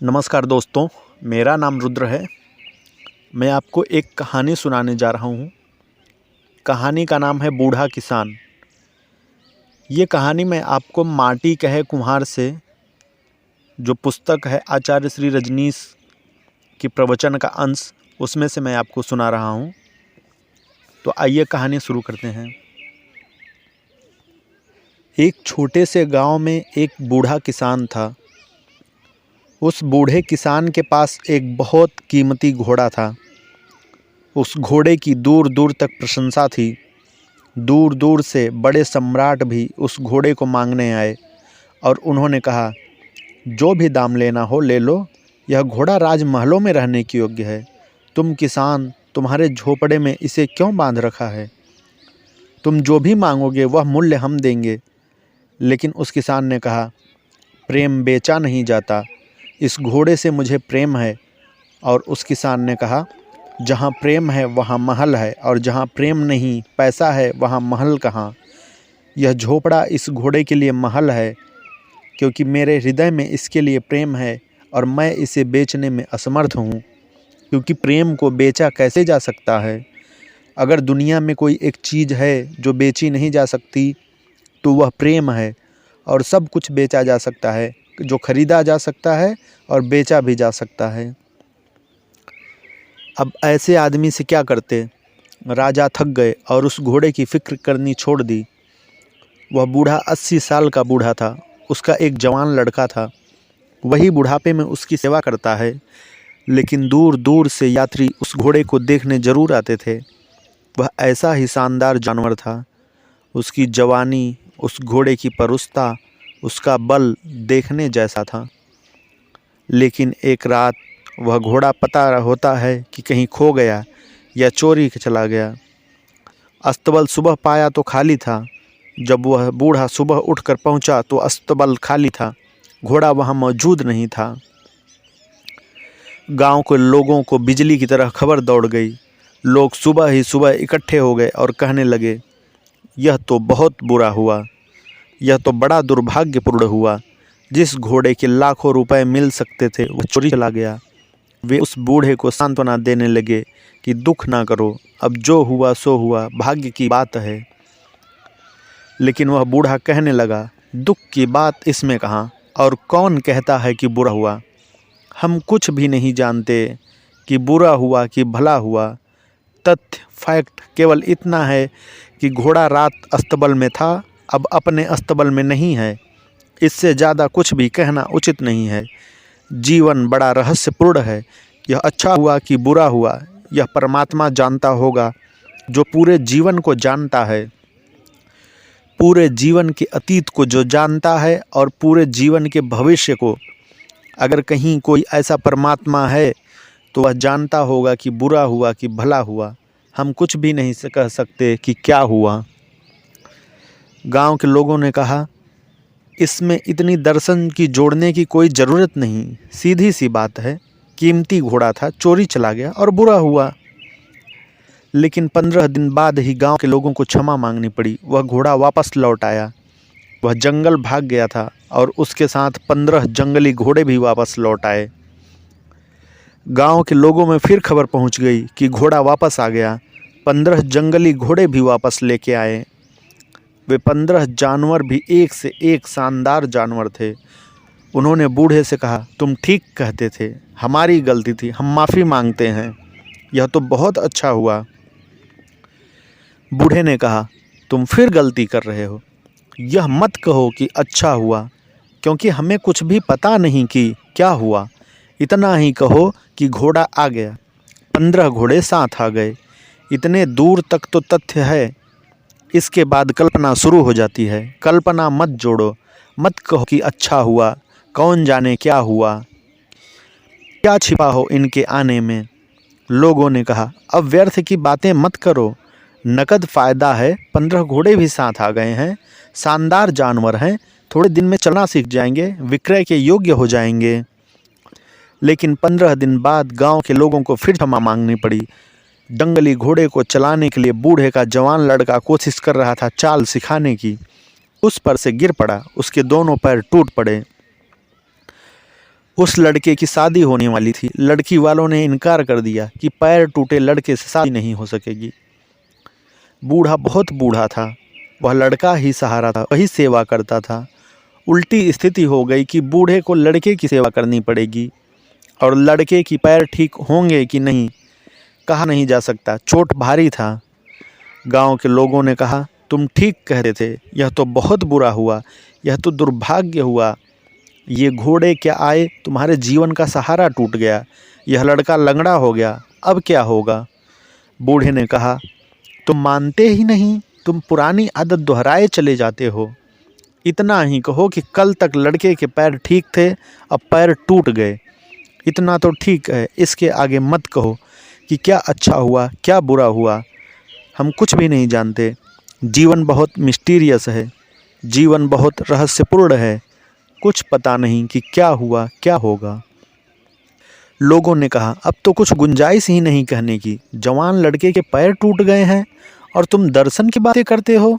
नमस्कार दोस्तों, मेरा नाम रुद्र है। मैं आपको एक कहानी सुनाने जा रहा हूँ। कहानी का नाम है बूढ़ा किसान। ये कहानी मैं आपको माटी कहे कुम्हार से, जो पुस्तक है आचार्य श्री रजनीश की प्रवचन का अंश, उसमें से मैं आपको सुना रहा हूँ। तो आइए कहानी शुरू करते हैं। एक छोटे से गांव में एक बूढ़ा किसान था। उस बूढ़े किसान के पास एक बहुत कीमती घोड़ा था। उस घोड़े की दूर दूर तक प्रशंसा थी। दूर दूर से बड़े सम्राट भी उस घोड़े को मांगने आए और उन्होंने कहा, जो भी दाम लेना हो ले लो, यह घोड़ा राजमहलों में रहने की योग्य है। तुम किसान, तुम्हारे झोपड़े में इसे क्यों बांध रखा है? तुम जो भी मांगोगे वह मूल्य हम देंगे। लेकिन उस किसान ने कहा, प्रेम बेचा नहीं जाता, इस घोड़े से मुझे प्रेम है। और उस किसान ने कहा, जहाँ प्रेम है वहाँ महल है, और जहाँ प्रेम नहीं, पैसा है, वहाँ महल कहाँ। यह झोपड़ा इस घोड़े के लिए महल है, क्योंकि मेरे हृदय में इसके लिए प्रेम है और मैं इसे बेचने में असमर्थ हूँ, क्योंकि प्रेम को बेचा कैसे जा सकता है। अगर दुनिया में कोई एक चीज़ है जो बेची नहीं जा सकती तो वह प्रेम है, और सब कुछ बेचा जा सकता है, जो खरीदा जा सकता है और बेचा भी जा सकता है। अब ऐसे आदमी से क्या करते? राजा थक गए और उस घोड़े की फिक्र करनी छोड़ दी। वह बूढ़ा 80 साल का बूढ़ा था। उसका एक जवान लड़का था, वही बुढ़ापे में उसकी सेवा करता है। लेकिन दूर दूर से यात्री उस घोड़े को देखने जरूर आते थे। वह ऐसा ही शानदार जानवर था। उसकी जवानी, उस घोड़े की परुषता, उसका बल देखने जैसा था। लेकिन एक रात वह घोड़ा पता होता है कि कहीं खो गया या चोरी के चला गया। अस्तबल सुबह पाया तो खाली था। जब वह बूढ़ा सुबह उठकर पहुंचा तो अस्तबल खाली था, घोड़ा वहां मौजूद नहीं था। गांव के लोगों को बिजली की तरह खबर दौड़ गई। लोग सुबह ही सुबह इकट्ठे हो गए और कहने लगे, यह तो बहुत बुरा हुआ, यह तो बड़ा दुर्भाग्यपूर्ण हुआ। जिस घोड़े के लाखों रुपए मिल सकते थे वह चोरी चला गया। वे उस बूढ़े को सांत्वना देने लगे कि दुख ना करो, अब जो हुआ सो हुआ, भाग्य की बात है। लेकिन वह बूढ़ा कहने लगा, दुख की बात इसमें कहाँ, और कौन कहता है कि बुरा हुआ? हम कुछ भी नहीं जानते कि बुरा हुआ कि भला हुआ। तथ्य, फैक्ट केवल इतना है कि घोड़ा रात अस्तबल में था, अब अपने अस्तबल में नहीं है। इससे ज़्यादा कुछ भी कहना उचित नहीं है। जीवन बड़ा रहस्यपूर्ण है। यह अच्छा हुआ कि बुरा हुआ, यह परमात्मा जानता होगा, जो पूरे जीवन को जानता है। पूरे जीवन के अतीत को जो जानता है और पूरे जीवन के भविष्य को। अगर कहीं कोई ऐसा परमात्मा है तो वह जानता होगा कि बुरा हुआ कि भला हुआ। हम कुछ भी नहीं कह सकते कि क्या हुआ। गांव के लोगों ने कहा, इसमें इतनी दर्शन की जोड़ने की कोई ज़रूरत नहीं, सीधी सी बात है। कीमती घोड़ा था, चोरी चला गया और बुरा हुआ। लेकिन 15 दिन बाद ही गांव के लोगों को क्षमा मांगनी पड़ी। वह घोड़ा वापस लौट आया। वह जंगल भाग गया था और उसके साथ 15 जंगली घोड़े भी वापस लौट आए। गांव के लोगों में फिर खबर पहुंच गई कि घोड़ा वापस आ गया। 15 जंगली घोड़े भी वापस लेके आए। वे 15 जानवर भी एक से एक शानदार जानवर थे। उन्होंने बूढ़े से कहा, तुम ठीक कहते थे, हमारी गलती थी, हम माफ़ी मांगते हैं, यह तो बहुत अच्छा हुआ। बूढ़े ने कहा, तुम फिर गलती कर रहे हो। यह मत कहो कि अच्छा हुआ, क्योंकि हमें कुछ भी पता नहीं कि क्या हुआ। इतना ही कहो कि घोड़ा आ गया। 15 घोड़े साथ आ गए। इतने दूर तक तो तथ्य है। इसके बाद कल्पना शुरू हो जाती है। कल्पना मत जोड़ो, मत कहो कि अच्छा हुआ, कौन जाने क्या हुआ, क्या छिपा हो इनके आने में। लोगों ने कहा, अब व्यर्थ की बातें मत करो, नकद फ़ायदा है। 15 घोड़े भी साथ आ गए हैं, शानदार जानवर हैं, थोड़े दिन में चलना सीख जाएंगे, विक्रय के योग्य हो जाएंगे। लेकिन 15 दिन बाद गांव के लोगों को फिर क्षमा मांगनी पड़ी। जंगली घोड़े को चलाने के लिए बूढ़े का जवान लड़का कोशिश कर रहा था चाल सिखाने की। उस पर से गिर पड़ा, उसके दोनों पैर टूट पड़े। उस लड़के की शादी होने वाली थी। लड़की वालों ने इनकार कर दिया कि पैर टूटे लड़के से शादी नहीं हो सकेगी। बूढ़ा बहुत बूढ़ा था, वह लड़का ही सहारा था, वही सेवा करता था। उल्टी स्थिति हो गई कि बूढ़े को लड़के की सेवा करनी पड़ेगी और लड़के की पैर ठीक होंगे कि नहीं कहा नहीं जा सकता, चोट भारी था। गांव के लोगों ने कहा, तुम ठीक कहते थे, यह तो बहुत बुरा हुआ, यह तो दुर्भाग्य हुआ। ये घोड़े क्या आए, तुम्हारे जीवन का सहारा टूट गया, यह लड़का लंगड़ा हो गया, अब क्या होगा। बूढ़े ने कहा, तुम मानते ही नहीं, तुम पुरानी आदत दोहराए चले जाते हो। इतना ही कहो कि कल तक लड़के के पैर ठीक थे, अब पैर टूट गए। इतना तो ठीक है, इसके आगे मत कहो कि क्या अच्छा हुआ क्या बुरा हुआ। हम कुछ भी नहीं जानते। जीवन बहुत मिस्टीरियस है, जीवन बहुत रहस्यपूर्ण है, कुछ पता नहीं कि क्या हुआ क्या होगा। लोगों ने कहा, अब तो कुछ गुंजाइश ही नहीं कहने की। जवान लड़के के पैर टूट गए हैं और तुम दर्शन की बातें करते हो।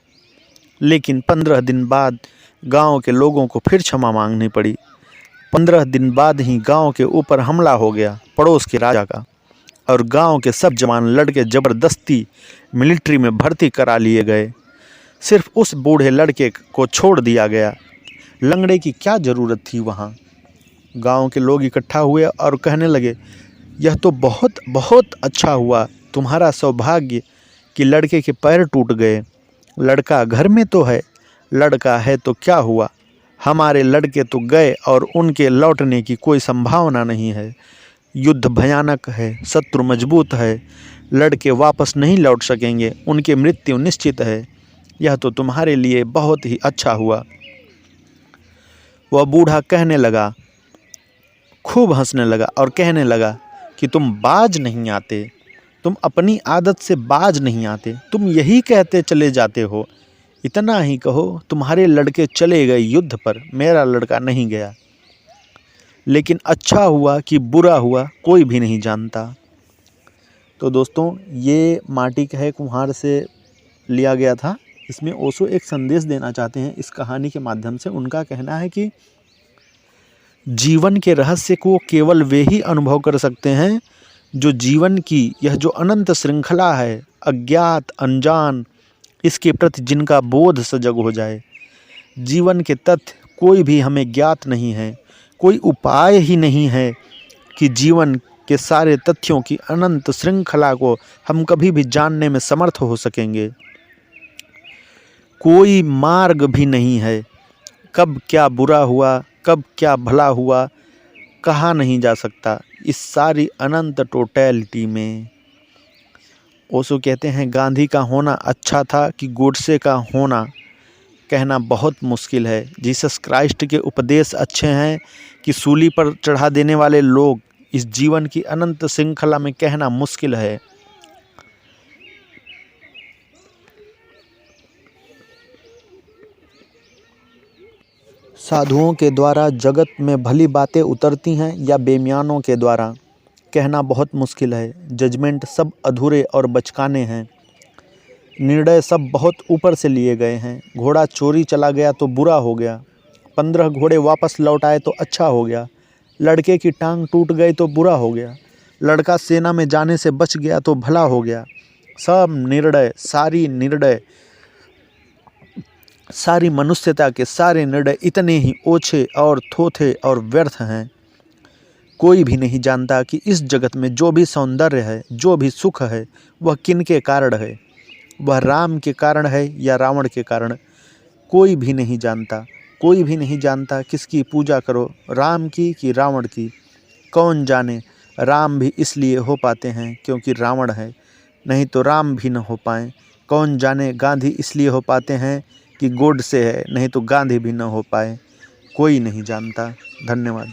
लेकिन 15 दिन बाद गांव के लोगों को फिर क्षमा मांगनी पड़ी। 15 दिन बाद ही गांव के ऊपर हमला हो गया पड़ोस के राजा का, और गांव के सब जवान लड़के ज़बरदस्ती मिलिट्री में भर्ती करा लिए गए। सिर्फ उस बूढ़े लड़के को छोड़ दिया गया। लंगड़े की क्या ज़रूरत थी वहाँ। गांव के लोग इकट्ठा हुए और कहने लगे, यह तो बहुत बहुत अच्छा हुआ, तुम्हारा सौभाग्य कि लड़के के पैर टूट गए। लड़का घर में तो है, लड़का है तो क्या हुआ, हमारे लड़के तो गए और उनके लौटने की कोई संभावना नहीं है। युद्ध भयानक है, शत्रु मजबूत है, लड़के वापस नहीं लौट सकेंगे, उनकी मृत्यु निश्चित है। यह तो तुम्हारे लिए बहुत ही अच्छा हुआ। वह बूढ़ा कहने लगा, खूब हंसने लगा और कहने लगा कि तुम बाज नहीं आते, तुम अपनी आदत से बाज नहीं आते, तुम यही कहते चले जाते हो। इतना ही कहो, तुम्हारे लड़के चले गए युद्ध पर, मेरा लड़का नहीं गया। लेकिन अच्छा हुआ कि बुरा हुआ कोई भी नहीं जानता। तो दोस्तों, ये माटी का एक कुम्हार से लिया गया था। इसमें ओशो एक संदेश देना चाहते हैं इस कहानी के माध्यम से। उनका कहना है कि जीवन के रहस्य को केवल वे ही अनुभव कर सकते हैं जो जीवन की यह जो अनंत श्रृंखला है, अज्ञात अनजान, इसके प्रति जिनका बोध सजग हो जाए। जीवन के तथ्य कोई भी हमें ज्ञात नहीं है, कोई उपाय ही नहीं है कि जीवन के सारे तथ्यों की अनंत श्रृंखला को हम कभी भी जानने में समर्थ हो सकेंगे। कोई मार्ग भी नहीं है, कब क्या बुरा हुआ कब क्या भला हुआ कहा नहीं जा सकता इस सारी अनंत टोटैलिटी में। ओशो कहते हैं, गांधी का होना अच्छा था कि गोडसे का होना, कहना बहुत मुश्किल है। जीसस क्राइस्ट के उपदेश अच्छे हैं कि सूली पर चढ़ा देने वाले लोग, इस जीवन की अनंत श्रृंखला में कहना मुश्किल है। साधुओं के द्वारा जगत में भली बातें उतरती हैं या बेईमानों के द्वारा, कहना बहुत मुश्किल है। जजमेंट सब अधूरे और बचकाने हैं। निर्णय सब बहुत ऊपर से लिए गए हैं। घोड़ा चोरी चला गया तो बुरा हो गया, 15 घोड़े वापस लौट आए तो अच्छा हो गया। लड़के की टांग टूट गई तो बुरा हो गया, लड़का सेना में जाने से बच गया तो भला हो गया। सब निर्णय, सारी मनुष्यता के सारे निर्णय इतने ही ओछे और थोथे और व्यर्थ हैं। कोई भी नहीं जानता कि इस जगत में जो भी सौंदर्य है, जो भी सुख है, वह किन के कारण है। वह राम के कारण है या रावण के कारण, कोई भी नहीं जानता। कोई भी नहीं जानता किसकी पूजा करो, राम की कि रावण की। कौन जाने, राम भी इसलिए हो पाते हैं क्योंकि रावण है, नहीं तो राम भी न हो पाएँ। कौन जाने, गांधी इसलिए हो पाते हैं कि गोडसे है, नहीं तो गांधी भी न हो पाए। कोई नहीं जानता। धन्यवाद।